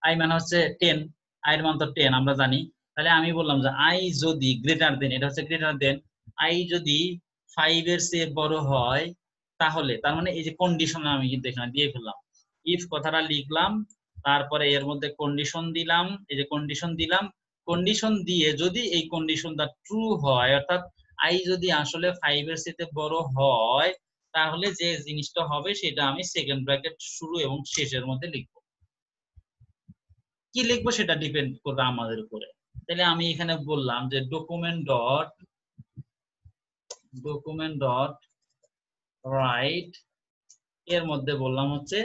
A: আই মানে হচ্ছে 10, আই এর মান তো 10 আমরা জানি। তাহলে আমি বললাম যে আই যদি গ্রেটার দেন, এটা হচ্ছে গ্রেটার দেন, আই যদি 5 এর চেয়ে বড় হয়, তাহলে তার মানে এই যে কন্ডিশন আমি কিন্তু এখানে দিয়ে ফেললাম, ইফ কথাটা লিখলাম, তারপরে এর মধ্যে কন্ডিশন দিলাম, এই যে কন্ডিশন দিলাম, কন্ডিশন দিয়ে যদি এই কন্ডিশনটা ট্রু হয়, অর্থাৎ আই যদি আসলে 5 এর চেয়ে বড় হয়, তাহলে যে জিনিসটা হবে সেটা আমি সেকেন্ড ব্র্যাকেট শুরু এবং শেষের মধ্যে লিখবো। কি লিখবো সেটা ডিপেন্ড করবে আমাদের উপরে। তাহলে আমি এখানে বললাম যে ডকুমেন্ট ডট রাইট, এর মধ্যে বললাম হচ্ছে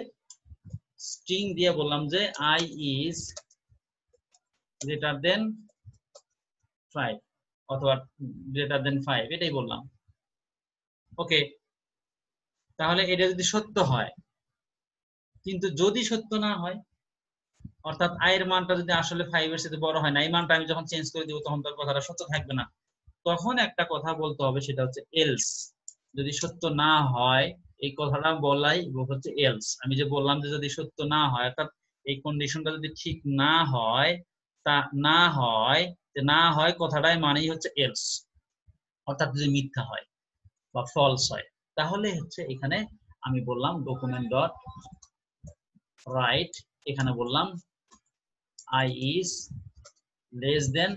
A: স্ট্রিং দিয়ে বললাম যে আই ইজ গ্রেটার দেন 5 অথবা গ্রেটার দেন 5, এটাই বললাম। ওকে, তাহলে এটা যদি সত্য হয়, কিন্তু যদি সত্য না হয়, অর্থাৎ আই এর মানটা যদি আসলে 5 এর সাথে বড় হয় না, এই মানটা আমি যখন চেঞ্জ করে দিব তখন তার কথাটা সত্য থাকবে না, তখন একটা কথা বলতে হবে, সেটা হচ্ছে এলস। যদি সত্য না হয়, এই কথাটা বলাই হচ্ছে এলস। আমি যে বললাম যে যদি সত্য না হয়, অর্থাৎ এই কন্ডিশনটা যদি ঠিক না হয়, তা না হয়, যে না হয় কথাটাই মানেই হচ্ছে এলস, অর্থাৎ যদি মিথ্যা হয় বা ফলস হয়, তাহলে হচ্ছে এখানে আমি বললাম ডকুমেন্ট ডট রাইট, এখানে বললাম আই ইজ লেস দেন,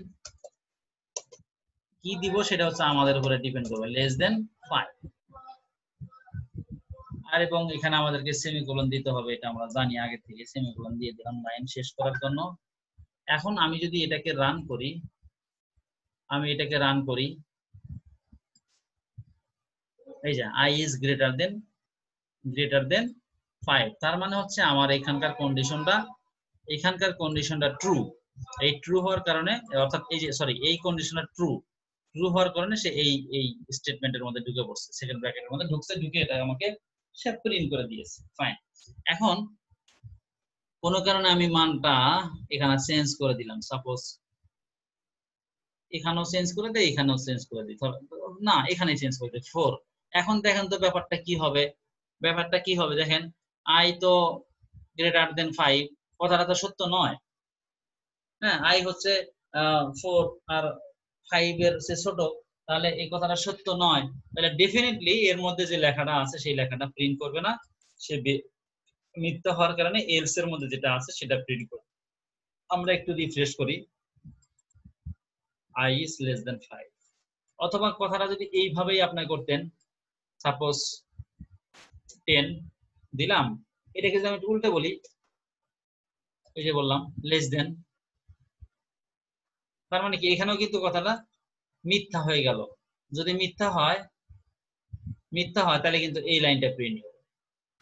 A: কি দিব সেটা হচ্ছে আমাদের উপরে ডিপেন্ড করবে, লেস দেন 5। আর এবং এখানে আমাদেরকে সেমিকোলন দিতে হবে, এটা আমরা জানি আগে থেকে, সেমিকোলন দিয়ে দিলাম লাইন শেষ করার জন্য। এখন আমি যদি এটাকে রান করি, এই যে আই ইজ গ্রেটার দেন 5, তার মানে হচ্ছে আমার এখানকার কন্ডিশনটা ট্রু। এই ট্রু হওয়ার কারণে, অর্থাৎ এই যে সরি, এই কন্ডিশনটা ট্রু হওয়ার কারণে সে এই স্টেটমেন্টের মধ্যে ঢুকে পড়ছে, সেকেন্ড ব্র্যাকেটের মধ্যে ঢুকছে, ঢুকে এটা আমাকে সে প্রিন্ট করে দিয়েছে। ফাইন। এখন কোনো কারণে আমি মানটা এখানে চেঞ্জ করে দিলাম, সাপোজ এখানেও চেঞ্জ করে দেই, এখানেও চেঞ্জ করে দিই, না এখানে চেঞ্জ করে দিই 4। এখন দেখেন তো ব্যাপারটা কি হবে, দেখেন আই তো গ্রেটার দেন 5, কথাটা তো সত্য নয়। হ্যাঁ, আই হচ্ছে 4 আর 5 এর চেয়ে ছোট, তাহলে এই কথাটা সত্য নয়। তাহলে ডেফিনেটলি এর মধ্যে যে লেখাটা আছে সেই লেখাটা প্রিন্ট করবে না, সে মিথ্যা হওয়ার কারণে এলস এর মধ্যে যেটা আছে সেটা প্রিন্ট করবে। আমরা একটু রিফ্রেশ করি, i is less than 5, অথবা কথাটা যদি এইভাবেই আপনি করতেন, সাপোজ 10 দিলাম, এটাকে যদি আমি উল্টে বলি, এই যে বললাম লেস দেন, তার মানে কি এখানেও কিন্তু কথাটা মিথ্যা হয়ে গেল। যদি মিথ্যা হয় তাহলে কিন্তু এই লাইনটা প্রিন্ট হবে।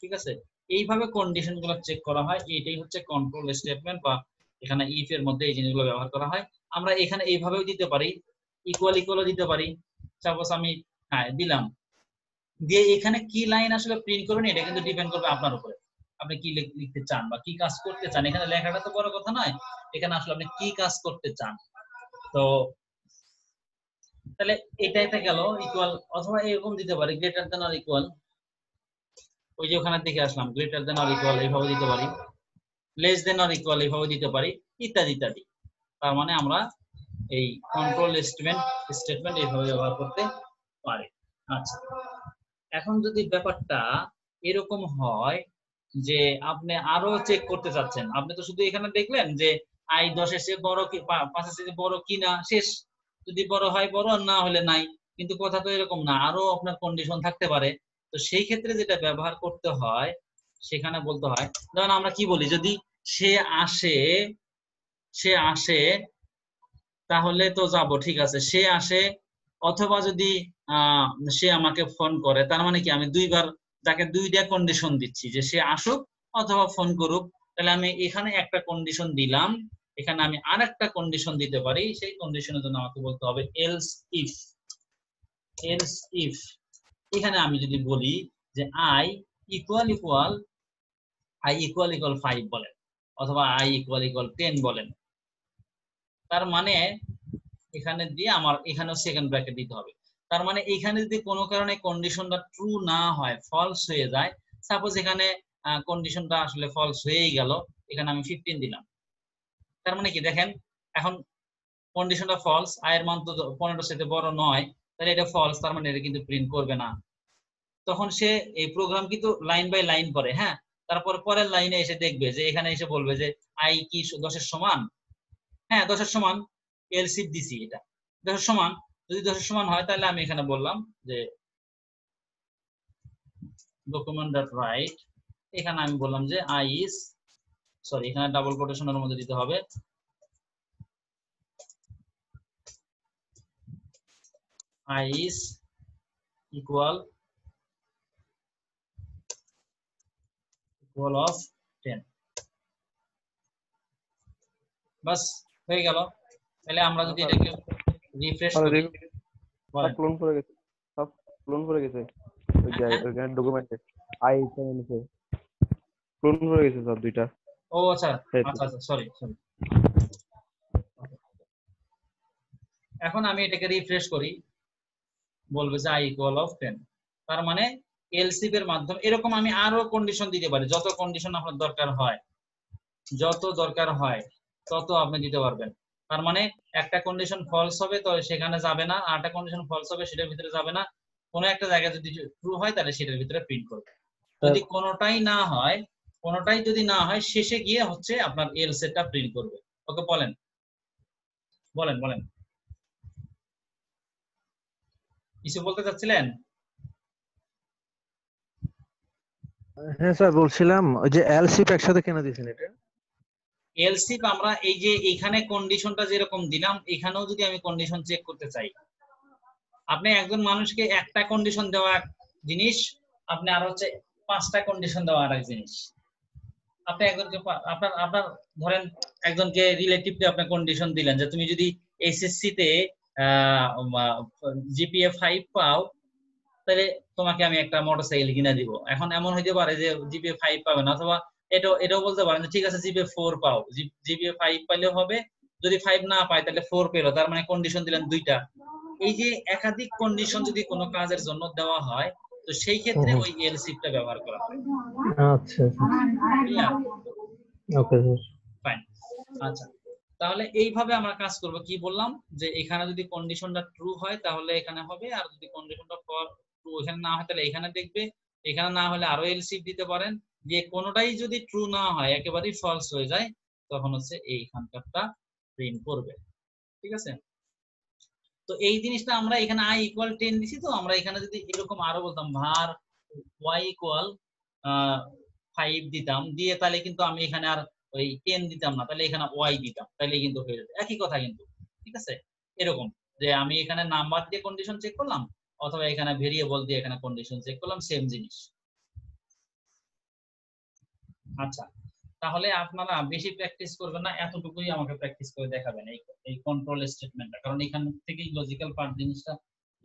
A: ঠিক আছে, এইভাবে কন্ডিশন গুলো চেক করা হয়। এটাই হচ্ছে কন্ট্রোল স্টেটমেন্ট, বা এখানে ইফ এর মধ্যে এই জিনিসগুলো ব্যবহার করা হয়। আমরা এখানে এইভাবেও দিতে পারি, ইকুয়াল ইকুয়ালও দিতে পারি। সাপোজ আমি দিলাম, দিয়ে এখানে কি লাইন আসলে প্রিন্ট করবেন এটা কিন্তু ডিপেন্ড করবে আপনার উপরে, আপনি কি লিখতে চান বা কি কাজ করতে চান। এখানে লেখাটা তো বড় কথা নয়, এখানে আসলে আপনি কি কাজ করতে চান। তো তাহলে এটা একটা গেল ইকুয়াল, অথবা এরকম দিতে পারি গ্রেটার দেন অর ইকুয়াল, ওই যে ওখানে দেখে আসলাম গ্রেটার দেন অর ইকুয়াল এইভাবে দিতে পারি, লেস দেন অর ইকুয়াল এইভাবে দিতে পারি, ইত্যাদি ইত্যাদি। তার মানে আমরা এই কন্ট্রোল স্টেটমেন্ট এইভাবে ব্যবহার করতে পারি। আচ্ছা, এখন যদি ব্যাপারটা এরকম হয় যে আপনি আরো চেক করতে চাচ্ছেন, আপনি তো শুধু এখানে দেখলেন যে আই 10 এর চেয়ে বড় কি 5 এর চেয়ে বড় কিনা, শেষ। যদি বড় হয় বড়, আর না হলে নাই। কিন্তু কথা তো এরকম না, আরো আপনার কন্ডিশন থাকতে পারে। তো সেই ক্ষেত্রে যেটা ব্যবহার করতে হয়, সেখানে বলতে হয়, যেমন আমরা কি বলি, যদি সে আসে তাহলে তো যাব, ঠিক আছে, সে আসে। অথবা যদি সে আমাকে ফোন করে, তার মানে কি আমি দুইবার তাকে দুইটা কন্ডিশন দিচ্ছি, যে সে আসুক অথবা ফোন করুক। তাহলে আমি এখানে একটা কন্ডিশন দিলাম, এখানে আমি আর একটা কন্ডিশন দিতে পারি। সেই কন্ডিশনের জন্য আমাকে বলতে হবে এলস ইফ। এখানে আমি যদি বলি যে আই ইকুয়াল 5 বলেন, অথবা আই ইকুয়াল 10 বলেন, তার মানে এখানে দিয়ে আমার এখানেও সেকেন্ড ব্র্যাকেট দিতে হবে। তার মানে এখানে যদি কোনো কারণে কন্ডিশনটা ট্রু না হয়, ফলস হয়ে যায়, সাপোজ এখানে কন্ডিশনটা আসলে ফলস হয়েই গেল, এখানে আমি 15 দিলাম। তার মানে কি দেখেন, এখন কন্ডিশনটা ফলস, আয়ের মান তো 15 সাথে বড় নয়, তাহলে এটা ফলস, তার মানে এটা কিন্তু প্রিন্ট করবে না। তখন সে এই প্রোগ্রাম কিন্তু লাইন বাই লাইন করে, হ্যাঁ। তারপর পরের লাইনে এসে দেখবে যে এখানে এসে বলবে যে আই কি 10 এর সমান, হ্যাঁ 10 এর সমান, এলস ইফ দিছি, এটা 10 এর সমান। যদি 10 এর সমান হয়, তাহলে আমি এখানে বললাম যে ডকুমেন্ট ডট রাইট, এখানে আমি বললাম যে আই ইজ, সরি এখানে ডাবল কোটেশনের মধ্যে দিতে হবে, আই ইজ ইকুয়াল অফ 10। বাস, হয়ে গেল। তাহলে আমরা যদি এটাকে রিফ্রেশ করি,
B: সব ক্লোন করে গেছে, ওই যে ওইখানে ডকুমেন্টে আই নিচে ক্লোন করে গেছে সব দুইটা।
A: ও আচ্ছা আচ্ছা আচ্ছা, সরি। এখন আমি এটাকে রিফ্রেশ করি, বলবে যে আই ইকুয়াল অফ 10। তার মানে এলসিফ এর মাধ্যমে এরকম আমি আরো কন্ডিশন দিতে পারি, যত কন্ডিশন আপনার দরকার হয় তত আপনি দিতে পারবেন। তার মানে একটা কন্ডিশন ফলস হবে তো সেখানে যাবে না, আর একটা কন্ডিশন ফলস হবে সেটার ভিতরে যাবে না, কোনো একটা জায়গায় যদি ট্রু হয় তাহলে সেটার ভিতরে প্রিন্ট করবে। যদি কোনোটাই যদি না হয় শেষে গিয়ে হচ্ছে আপনার এলস এরটা প্রিন্ট করবে। ওকে, বলেন কিছু বলতে চাচ্ছিলেন?
B: হ্যাঁ স্যার, বলছিলাম ওই যে এলসিপ একসাথে কেন দিয়েছেন এটা?
A: এলসিফ আমরা এই যে এখানে কন্ডিশনটা যেরকম দিলাম, এখানেও যদি আমি কন্ডিশন চেক করতে চাই, আপনি একজন মানুষকে একটা কন্ডিশন দেওয়া এক জিনিস, আপনি আর হচ্ছে 5টা কন্ডিশন দেওয়া আর এক জিনিস। আপনি একজনকে আপনার আপনার ধরেন একজনকে রিলেটিভলি আপনি কন্ডিশন দিলেন যে তুমি যদি এসএসসি তে জিপিএ 5 পাও, তাহলে তোমাকে আমি একটা মোটরসাইকেল কিনে দিব। এখন এমন হইতে পারে যে জিপিএ 5 পাবে না, অথবা এটাও বলতে পারেন যে ঠিক আছে জিপিএ 4 পাও, জিপিএ 5 পাইলেও হবে, যদি 5 না পায় তাহলে 4 পেলো, তার মানে কন্ডিশন দিলেন দুইটা। এই যে একাধিক কন্ডিশন যদি কোনো কাজের জন্য দেওয়া হয়, তো সেই ক্ষেত্রে ওই এলসিফটা ব্যবহার করা হয়।
B: আচ্ছা,
A: ক্লিয়ার?
B: Okay sir,
A: fine. আচ্ছা, তাহলে এইভাবে আমরা কাজ করব। কি বললাম, যে এখানে যদি কন্ডিশনটা ট্রু হয় তাহলে এখানে হবে, আর যদি কন্ডিশনটা ট্রু এখানে না হয় তাহলে এখানে দেখবে, এখানে না হলে আরো এলসিফ দিতে পারেন। যে কোনোটাই যদি ট্রু না হয়, একেবারেই ফলস হয়ে যায়, তখন হচ্ছে এইখানকারটা প্রিন্ট করবে। ঠিক আছে, তো এই জিনিসটা আমরা এখানে আই ইকুয়াল 10 দিছি, তো আমরা এখানে যদি এরকম আরো বলতাম var y ইকুয়াল 5 দিতাম, দিয়ে তাহলে কিন্তু আমি এখানে আর ওই 10 দিতাম না, তাহলে এখানে y দিতাম, তাহলে কিন্তু হয়ে যেত একই কথা কিন্তু। ঠিক আছে, এরকম যে আমি এখানে নাম্বার দিয়ে কন্ডিশন চেক করলাম অথবা এখানে ভেরিয়েবল দিয়ে এখানে কন্ডিশন চেক করলাম, সেম জিনিস। আচ্ছা, তাহলে আপনারা বেশি প্র্যাকটিস করবেন না, এতটুকুই আমাকে প্র্যাকটিস করে দেখাবেন এই কন্ট্রোল স্টেটমেন্টটা, কারণ এখান থেকেই লজিক্যাল পার্ট জিনিসটা,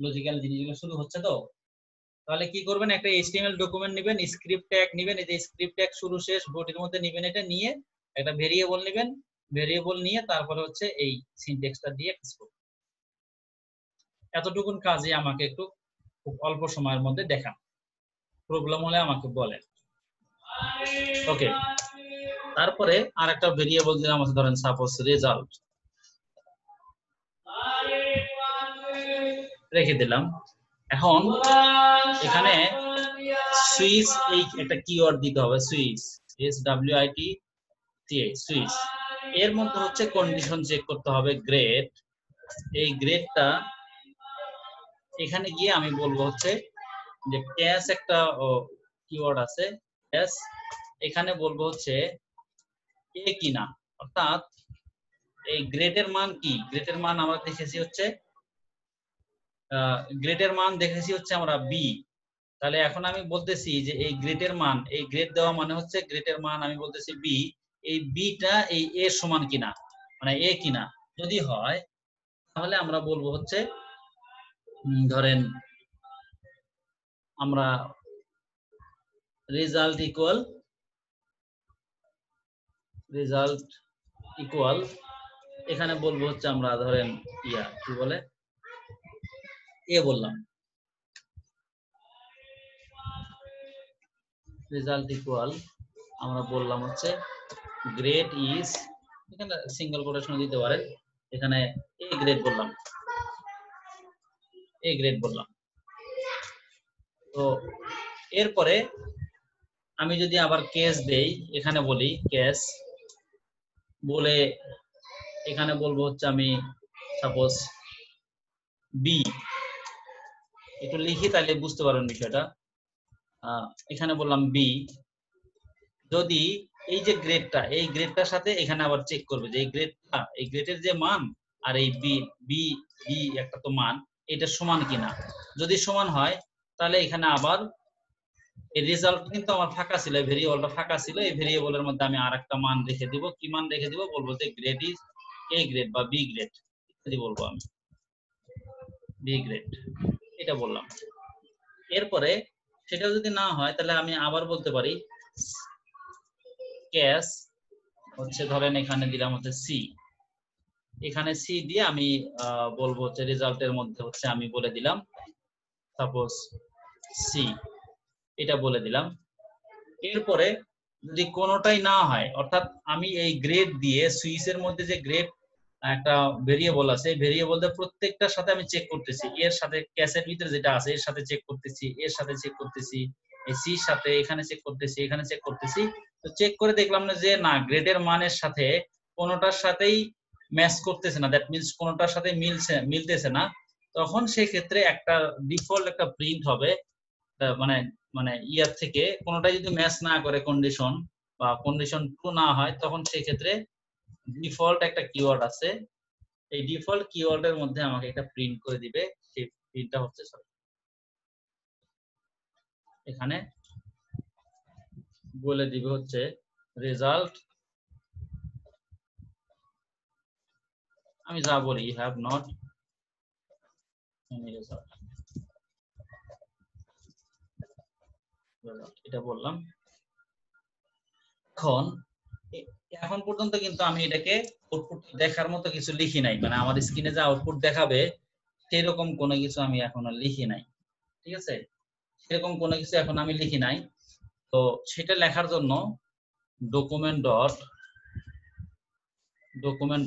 A: লজিক্যাল জিনিসগুলো শুরু হচ্ছে। তো তাহলে কি করবেন, একটা এইচটিএমএল ডকুমেন্ট নেবেন, স্ক্রিপ্ট ট্যাগ নেবেন, এই যে স্ক্রিপ্ট ট্যাগ শুরু শেষ বডির মধ্যে নেবেন, এটা নিয়ে একটা ভেরিয়েবল নেবেন, ভেরিয়েবল নিয়ে তারপরে হচ্ছে এই সিনট্যাক্সটা দিয়ে কাজ করবেন। এতটুকুন কাজে আমাকে একটু খুব অল্প সময়ের মধ্যে দেখান, প্রবলেম হলে আমাকে বলেন। ওকে, তারপরে আরেকটা ভেরিয়েবল দিলাম আছে, ধরেন সাপোজ রেজাল্ট রেখে দিলাম। এখন এখানে সুইচ, এই একটা কিওয়ার্ড দিতে হবে, সুইচ, SWIT সুইচ, এর মধ্যে হচ্ছে কন্ডিশন চেক করতে হবে গ্রেড। এই গ্রেডটা এখানে গিয়ে আমি বলবো হচ্ছে যে ক্যাশ একটা কিওয়ার্ড আছে ক্যাশ, এখানে বলবো হচ্ছে এ কিনা, অর্থাৎ এই গ্রেডের মান কি, গ্রেডের মান আমরা দেখেছি হচ্ছে গ্রেডের মান দেখেছি হচ্ছে আমরা বি। তাহলে এখন আমি বলতেছি যে এই গ্রেডের মান, এই গ্রেড দেওয়া মানে হচ্ছে গ্রেডের মান আমি বলতেছি বি, এই বিটা এই এ সমান কিনা, মানে এ কিনা, যদি হয় তাহলে আমরা বলবো হচ্ছে ধরেন আমরা রেজাল্ট ইকুয়াল এখানে বলবো হচ্ছে আমরা ধরেন কি বলে এ বললাম, রেজাল্ট ইকুয়াল আমরা বললাম হচ্ছে গ্রেড ইজ, এখানে সিঙ্গেল কোটেশন দিতে পারেন, এখানে এ গ্রেড বললাম, এ গ্রেড বললাম। তো এরপরে আমি যদি আবার কেস দেই, এখানে বলি কেস বলে এখানে বলবো হচ্ছে আমি সাপোজ বি, একটু লিখি তাহলে বুঝতে পারবেন বিষয়টা। এখানে বললাম বি, যদি এই যে গ্রেডটা, এই গ্রেডটার সাথে এখানে আবার চেক করবে যে এই গ্রেডটা, এই গ্রেডের যে মান আর এই বি বি বি একটা তো মান, এটা সমান কিনা, যদি সমান হয় তাহলে এখানে আবার এই রেজাল্ট কিন্তু আমার ফাঁকা ছিল, ভেরিয়েবলটা ফাঁকা ছিল, এই ভেরিয়েবলের মধ্যে আমি আরেকটা মান রেখে দিব, কি মান রেখে দিব, বলবো যে গ্রেড ইজ এ গ্রেড বা বি গ্রেড ইত্যাদি বলবো আমি, বি গ্রেড এটা বললাম। এরপরে সেটা যদি না হয় তাহলে আমি আবার বলতে পারি ক্যাশ হচ্ছে ধরেন এখানে দিলাম হচ্ছে সি, এখানে সি দিয়ে আমি বলবো হচ্ছে রেজাল্টের মধ্যে হচ্ছে আমি বলে দিলাম সাপোজ সি, এটা বলে দিলাম। এরপরে যদি কোনোটাই না হয়, অর্থাৎ আমি এই গ্রেড দিয়ে সুইচের মধ্যে যে গ্রেড একটা ভেরিয়েবল আছে, ভেরিয়েবল দিয়ে প্রত্যেকটার সাথে আমি চেক করতেছি, এর সাথে ক্যাশের ভিতরে যেটা আছে এর সাথে চেক করতেছি, এর সাথে চেক করতেছি, এই সির সাথে এখানে চেক করতেছি, এখানে চেক করতেছি, তো চেক করে দেখলাম না যে না গ্রেডের মানের সাথে কোনোটার সাথেই ম্যাচ করতেছে না, দ্যাট মিন্স কোনোটার সাথে মিলতেছে না, তখন সেই ক্ষেত্রে একটা ডিফল্ট একটা প্রিন্ট হবে, মানে মানে ইয়ার থেকে কোনোটা যদি ম্যাচ না করে কন্ডিশন বা কন্ডিশন ট্রু না হয়, তখন সেই ক্ষেত্রে ডিফল্ট একটা কিওয়ার্ড আছে, এই ডিফল্ট কিওয়ার্ডের মধ্যে আমাকে একটা প্রিন্ট করে দিবে, সেই প্রিন্টটা হচ্ছে এখানে বলে দিবে হচ্ছে রেজাল্ট, আমি যা বলি you have not any result, এটা বললাম। এখন পর্যন্ত কিন্তু আমি এটাকে আউটপুট দেখার মতো কিছু লিখি নাই, মানে আমার স্ক্রিনে যে আউটপুট দেখাবে সেরকম কোনো কিছু আমি এখনো লিখি নাই, ঠিক আছে, সেরকম কোনো কিছু এখন আমি লিখি নাই। তো সেটা লেখার জন্য ডকুমেন্ট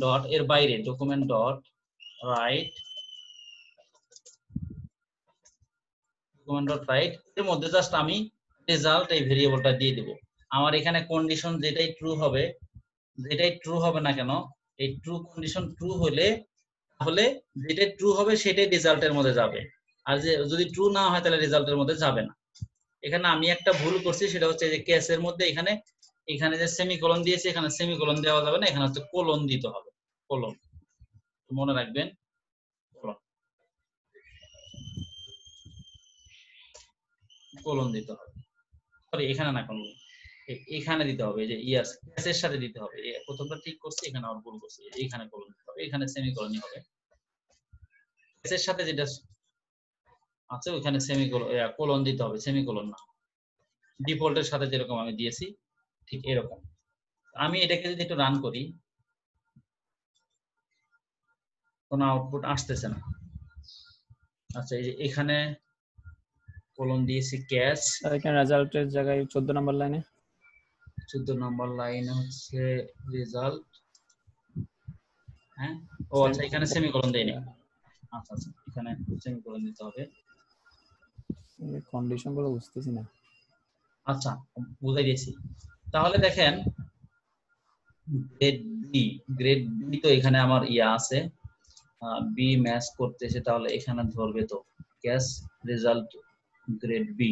A: ডট এর বাইরে ডকুমেন্ট ডট রাইট এর মধ্যে জাস্ট আমি রেজাল্ট এই ভেরিয়েবলটা দিয়ে দেব। আমার এখানে কন্ডিশন যেটাই ট্রু হবে না কেন, এই ট্রু কন্ডিশন ট্রু হলে তাহলে যেটা ট্রু হবে সেটাই রেজাল্টের মধ্যে যাবে, আর যে যদি ট্রু না হয় তাহলে রেজাল্টের মধ্যে যাবে না। এখানে আমি একটা ভুল করছি, সেটা হচ্ছে যে কেসের মধ্যে এখানে যে সেমিকোলন দিয়েছি, এখানে সেমিকোলন দেওয়া যাবে না, এখানে হচ্ছে কোলন দিতে হবে, কোলন। মনে রাখবেন কোলন দিতে হবে, সরি এখানে না কোলন, এখানে দিতে হবে, যে ইয়াস এর সাথে দিতে হবে। প্রথমটা ঠিক করছি, এখানে আবার ভুল করছি, এখানে কোলন দিতে হবে, এখানে সেমিকোলনই হবে। এর সাথে যেটা আছে ওখানে সেমিকোলন কোলন দিতে হবে, সেমিকোলন না। ডিফল্টের সাথে যেরকম আমি দিয়েছি ঠিক এরকম। আমি এটাকে যদি একটু রান করি, কোনো আউটপুট আসতেছে না। আচ্ছা, এই যে এখানে কোলন দিয়েছি ক্যাশ,
C: এখানে রেজাল্টের জায়গায় 14 নম্বর লাইনে
A: 14 নম্বর লাইনে হচ্ছে রেজাল্ট। হ্যাঁ, ও আচ্ছা, এখানে সেমিকোলন দেইনি। আচ্ছা আচ্ছা, এখানে সেমিকোলন দিতে হবে।
C: কন্ডিশন গুলো বুঝতেছি না।
A: আচ্ছা, বুঝাই দিয়েছি। তাহলে দেখেন গ্রেড বি তো এখানে আমার ইয়া আছে, বি ম্যাচ করতেছে, তাহলে এখানে ধরবে তো cash result grade B,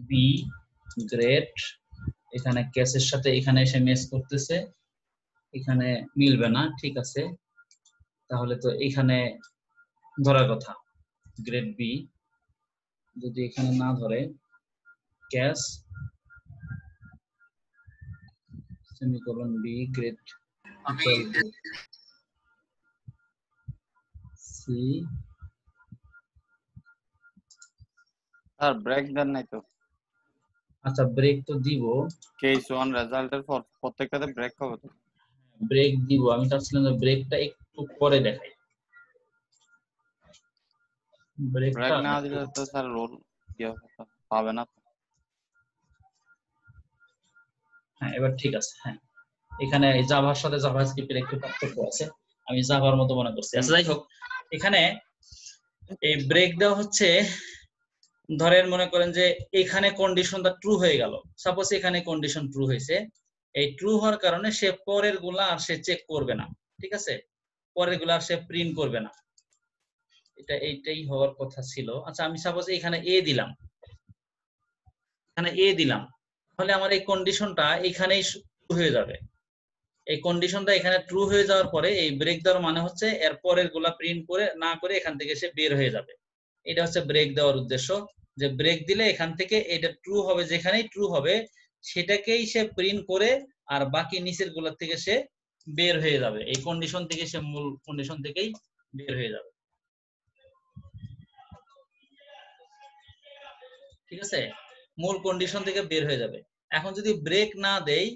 A: B grade, এখানে ক্যাশের সাথে এখানে এসে ম্যাচ করতেছে, এখানে মিলবে না, ঠিক আছে। তাহলে তো এখানে ধরার কথা গ্রেড বি, যদি এখানে না ধরে cash semicolon B grade C.
D: Sir break দেন নাই তো?
A: আচ্ছা, ব্রেক তো দিব,
D: কেস 1 রেজাল্টের পর প্রত্যেকটাতে ব্রেক হবে তো?
A: ব্রেক দিব। আমি চাচ্ছিলাম যে ব্রেকটা একটু পরে দেখাই,
D: ব্রেক
A: ব্রেকটা
D: না দিলে তো স্যার রোল পাবে না।
A: হ্যাঁ, এবার ঠিক আছে। হ্যাঁ, এখানে জাভার সাথে জাভাস্ক্রিপ্টের একটু পার্থক্য আছে, আমি জাভার মতো মনে করছি। আচ্ছা, যাই হোক, এখানে এই ব্রেক দেওয়া হচ্ছে, ধরেন মনে করেন যে এখানে কন্ডিশনটা ট্রু হয়ে গেল, সাপোজ এখানে কন্ডিশন ট্রু হয়েছে, এই ট্রু হওয়ার কারণে সে পরের গুলা আর সে চেক করবে না, ঠিক আছে, পরের গুলা আর সে প্রিন্ট করবে না, এইটাই হওয়ার কথা ছিল। আচ্ছা, আমি সাপোজ এখানে এ দিলাম, তাহলে আমার এই কন্ডিশনটা এখানেই ট্রু হয়ে যাবে। এই কন্ডিশনটা এখানে ট্রু হয়ে যাওয়ার পরে এই ব্রেক দেওয়ার মানে হচ্ছে এর পরের গুলা প্রিন্ট করে না করে এখান থেকে সে বের হয়ে যাবে। এটা হচ্ছে ব্রেক দেওয়ার উদ্দেশ্য, যে ব্রেক দিলে এখান থেকে এটা ট্রু হবে, যেখানেই ট্রু হবে সেটাকেই সে প্রিন্ট করে আর বাকি নিচের গুলা থেকে সে বের হয়ে যাবে, এই কন্ডিশন থেকে সে মূল কন্ডিশন থেকেই বের হয়ে যাবে, ঠিক আছে, মূল কন্ডিশন থেকে বের হয়ে যাবে। এখন যদি ব্রেক না দেই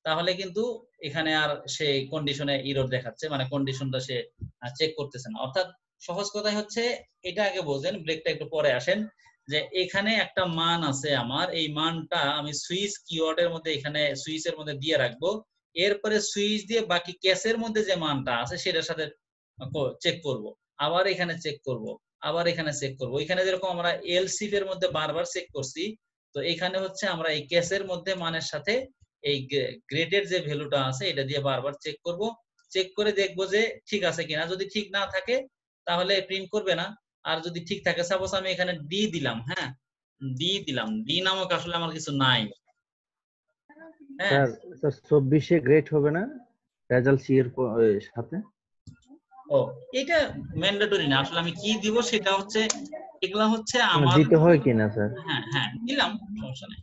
A: তাহলে কিন্তু এখানে আর সে কন্ডিশনে এরর দেখাচ্ছে, মানে কন্ডিশনটা সে চেক করতেছে না। অর্থাৎ সহজ কথাই হচ্ছে, এটা আগে বোঝেন, ব্রেকটা একটু পরে আসেন, যে এখানে একটা মান আছে আমার, এই মানটা আমি সুইচ কিওয়ার্ডের মধ্যে এখানে সুইচের মধ্যে দিয়ে রাখবো, এরপরে সুইচ দিয়ে বাকি ক্যাশের মধ্যে যে মানটা আছে সেটার সাথে চেক করব, আবার এখানে চেক করব, আবার এখানে চেক করব। এখানে যেরকম আমরা এলসিফ এর মধ্যে বারবার চেক করছি, তো এখানে হচ্ছে আমরা এই ক্যাশের মধ্যে মানের সাথে এই গ্রেডের যে ভ্যালুটা আছে এটা দিয়ে বারবার চেক করব, চেক করে দেখবো যে ঠিক আছে কিনা। যদি ঠিক না থাকে তাহলে প্রিন্ট করবে না, আর যদি ঠিক থাকে, সাপোজ আমি এখানে ডি দিলাম, হ্যাঁ ডি দিলাম, ডি নামক আসলে আমার কিছু নাই। হ্যাঁ
B: স্যার 24 গ্রেড হবে না রেজাল্ট সি এর সাথে?
A: ও, এটা ম্যান্ডেটরি না, আসলে আমি কি দিব সেটা হচ্ছে, এগুলা হচ্ছে আমার
B: দিতে হয় কিনা স্যার?
A: হ্যাঁ হ্যাঁ দিলাম, সমস্যা নেই।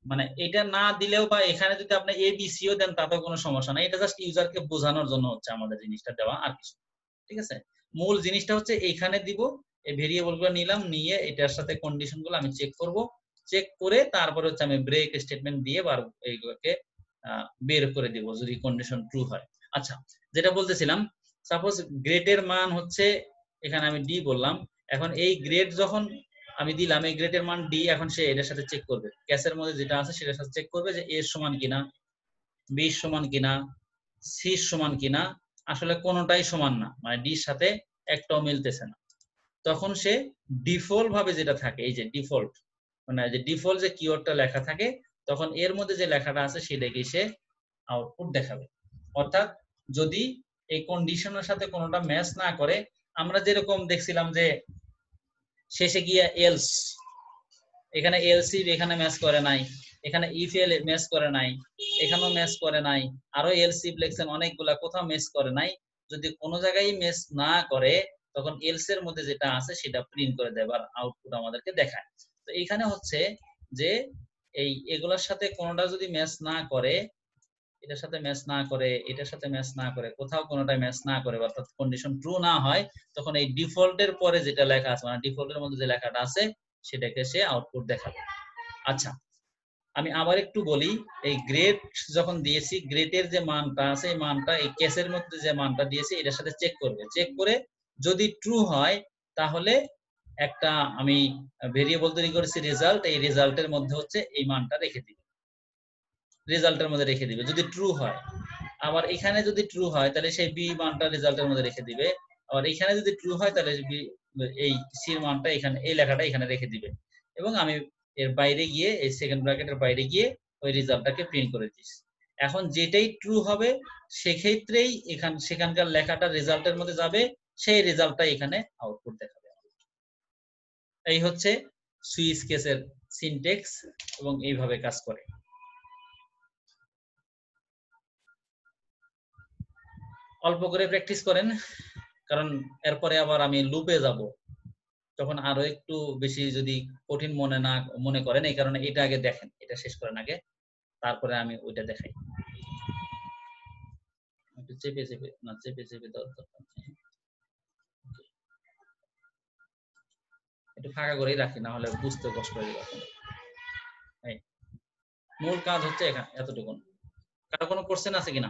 A: মানে এটা না দিলেও বা এখানে যদি আপনি এ বি সিও দেন তাতেও কোনো সমস্যা নাই, এটা জাস্ট ইউজারকে বোঝানোর জন্য হচ্ছে আমাদের জিনিসটা দেওয়া, আর কিছু, ঠিক আছে। মূল জিনিসটা হচ্ছে এইখানে দিব, এই ভেরিয়েবল গুলো নিলাম, নিয়ে এটার সাথে কন্ডিশন গুলো আমি চেক করব, চেক করে তারপরে হচ্ছে আমি ব্রেক স্টেটমেন্ট দিয়ে এইগুলোকে বের করে দিব যদি কন্ডিশন ট্রু হয়। আচ্ছা, যেটা বলতেছিলাম, সাপোজ গ্রেডের মান হচ্ছে এখানে আমি ডি বললাম, এখন এই গ্রেড যখন আমি দিলাম, এই গ্রেডের মান ডি, এখন সে এটার সাথে চেক করবে, ক্যাশের মধ্যে যেটা আছে সেটার সাথে চেক করবে যে এ সমান কিনা, বি সমান কিনা, সি সমান কিনা, আসলে কোনোটাই সমান না, মানে ডির সাথে একটাও মিলতেছে না। তখন সে ডিফল্ট ভাবে যেটা থাকে, এই যে ডিফল্ট, মানে যে ডিফল্ট যে কিওয়ার্ডটা লেখা থাকে, তখন এর মধ্যে যে লেখাটা আছে সেটাকে সে আউটপুট দেখাবে। অর্থাৎ যদি এই কন্ডিশনের সাথে কোনোটা ম্যাচ না করে, আমরা যেরকম দেখছিলাম যে শেষে গিয়ে এলস, এখানে এলসি এখানে ম্যাচ করে নাই, এখানে ইফ এল ম্যাচ করে নাই, এখানেও ম্যাচ করে নাই, আরো এলস ইফ লেখছেন অনেকগুলা, কোথাও ম্যাচ করে নাই। যদি কোনো জায়গায় ম্যাচ না করে তখন এলস এর মধ্যে যেটা আছে সেটা প্রিন্ট করে দেয় বা আউটপুট আমাদেরকে দেখায়। তো এখানে হচ্ছে যে এই এগুলোর সাথে কোনোটা যদি ম্যাচ না করে, এটার সাথে ম্যাচ না করে, এটার সাথে ম্যাচ না করে, কোথাও কোনোটা ম্যাচ না করে অর্থাৎ কন্ডিশন ট্রু না হয়, তখন এই ডিফল্টের পরে যেটা লেখা আছে মানে ডিফল্টের মধ্যে যে লেখাটা আছে সেটাকে সে আউটপুট দেখাবে। আচ্ছা, আমি আবার একটু বলি, এই গ্রেড যখন দিয়েছি, গ্রেডের যে মানটা আছে এই মানটা এই কেসের মধ্যে যে মানটা দিয়েছি এটার সাথে চেক করবে। চেক করে যদি ট্রু হয় তাহলে একটা আমি ভেরিয়েবল তৈরি করেছি রেজাল্ট, এই রেজাল্টের মধ্যে হচ্ছে এই মানটা রেখে দিবে, রেজাল্টের মধ্যে রেখে দিবে যদি ট্রু হয়। আবার এখানে যদি ট্রু হয় তাহলে সেই বি মানটা রেজাল্টের মধ্যে রেখে দিবে। আবার এখানে যদি ট্রু হয় তাহলে এই সি মানটা এখানে, এই লেখাটা এখানে রেখে দিবে। এবং আমি এর বাইরে গিয়ে এই সেকেন্ড ব্র্যাকেটের বাইরে গিয়ে ওই রেজাল্টটাকে প্রিন্ট করে দিচ্ছি। এখন যেটাই ট্রু হবে সেক্ষেত্রেই সেখানকার লেখাটা রেজাল্টের মধ্যে যাবে, সেই রেজাল্টটা এখানে আউটপুট দেখাবে। এই হচ্ছে সুইচ কেসের সিনট্যাক্স এবং এইভাবে কাজ করে। অল্প করে প্র্যাকটিস করেন, কারণ এরপরে আবার আমি লুপে যাব, তখন আরো একটু বেশি যদি কঠিন মনে করেন, এই কারণে এটা আগে দেখেন, এটা শেষ করেন আগে, তারপরে আমি ওইটা দেখাই। একটু চেপে চেপে একটু ফাঁকা করেই রাখি, না হলে বুঝতে কষ্ট হয়ে যাবে। মূল কাজ হচ্ছে এখানে এতটুকু। কারো কোনো কোশ্চেন আছে কিনা?